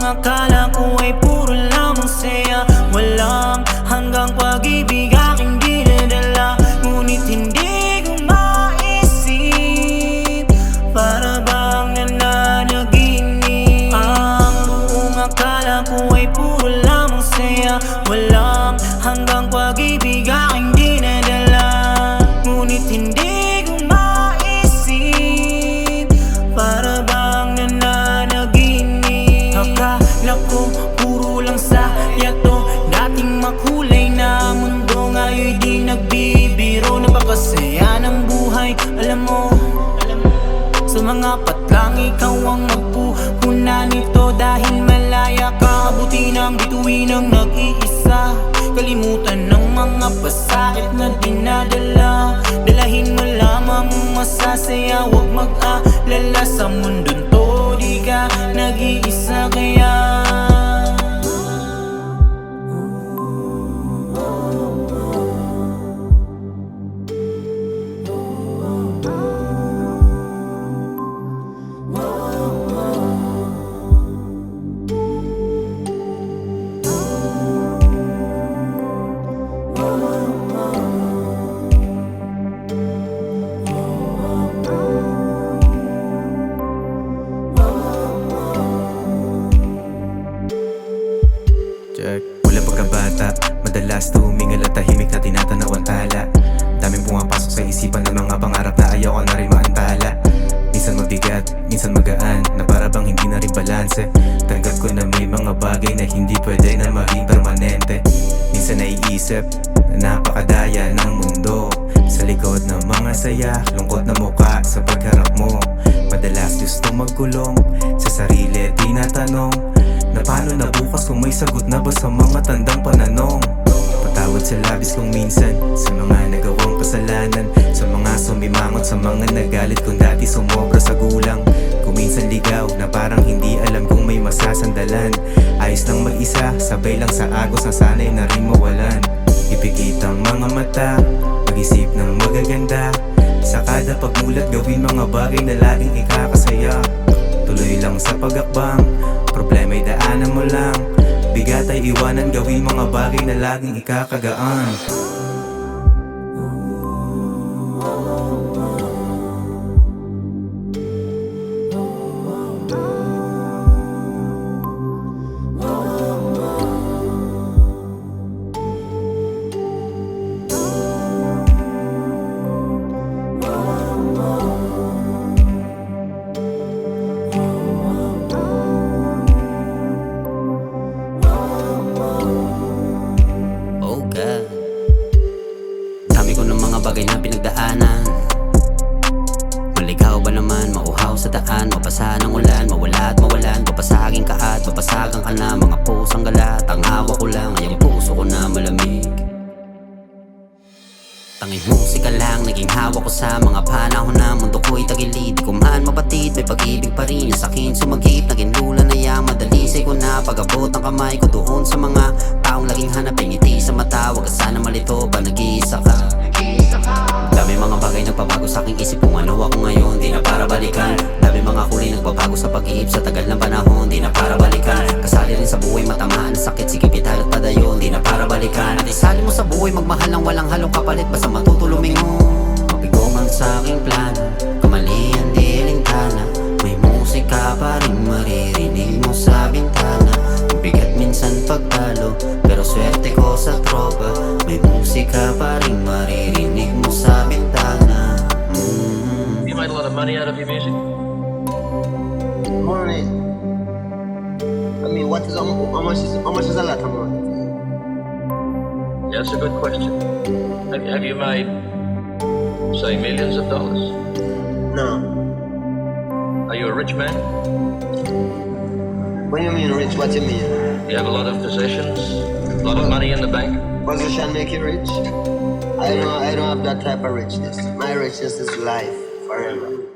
akala ko ay puro lamang saya. Walang hanggang pag-ibig aking dinadala, ngunit hindi ko maisip, para bang nananaginip. Ang buong akala ko ay puro lamang saya. Walang hanggang pag-ibig aking dinadala, ngunit hindi ko maisip, para bang nananaginip. Akala ko puro lang saya to, dating makulay na mundo, ngayon di nagbibiro. Napakasaya ng buhay, alam mo, sa mga patlang ikaw ang magpupuna nito. Dahil malaya ka, buti ng bituin ang nag-iisa. Kalimutan ng mga pasakit na dinadala, dalahin mo lamang masasaya. Huwag mag-alala, sa mundong to di ka nag-iisa. Kaya mula pagkabata, madalas tumingal at tahimik na tinatanaw ang tala. Daming pumapasok sa isipan ng mga pangarap na ayaw ko na rin maantala. Minsan mabigat, minsan magaan, na para bang hindi na rin balanse. Tanggap ko na may mga bagay na hindi pwede na maging permanente. Minsan naiisip na napakadaya ng mundo, sa likod ng mga saya, lungkot na muka sa pagharap mo. Madalas gusto magkulong, sa sarili tinatanong, na paano na bukas kung may sagot na ba sa mga tandang pananong. Patawad sa labis kong minsan, sa mga nagawang kasalanan, sa mga sumimangot, sa mga nagalit kung dati sumobra sa gulang. Kung minsan ligaw na parang hindi alam kung may masasandalan, ayos lang mag-isa, sabay lang sa agos na sana'y na rin mawalan. Ipikit ang mga mata, mag-isip ng magaganda, sa kada pagmulat gawin mga bagay na laging ikakasaya. Tuloy lang sa pag-akbang, problema'y daanan mo lang, bigat ay iwanan, gawin mga bagay na laging ikakagaan. Dami ko ng mga bagay na pinagdaanan, maligaw ba naman, mauhaw sa daan, mabasa ng ulan, mawala at mawalan, papasaging ka at papasagang ka na. Mga pusang galat, ang hawak ko lang ay ang puso ko na malamig. Tanging musika lang naging hawak ko sa mga panahon na mundo ko'y tagilid. Di ko man mapatid, may pag-ibig pa rin yung sakin sumagip. Naging lula na yang madalisay ko na pag-abot ng kamay ko doon sa mga taong laging hanap ay ngiti sa mata. Huwag ka sana malito ba nag-iisa ka? Dami mga bagay nagpabago sa aking isip, kung ano ako ngayon, di na para balikan. Dami mga kulay nagbabago sa pag-iib sa tagal ng panahon, di na para balikan. Kasali rin sa buhay matamaan ng sakit, sige pitay at padayon, di na para balikan. At isali mo sa buhay magmahal ng walang halong kapalit, basta matutuluming mo. Mabigo man sa aking plano, kamalian di lintana, may musika pa rin maririnig mo sa bintana. Bigat minsan pagtalo, pero swerte ko sa tropa, may musika pa rin maririnig mo sa bintana. You made a lot of money out of your music? Money. I mean, how much is a lot of money? Yeah, that's a good question. Have you made, say, millions of dollars? No. Are you a rich man? When you mean rich, what you mean? You have a lot of possessions? A lot of money in the bank? Position make you rich? I don't have that type of richness. My richness is life forever.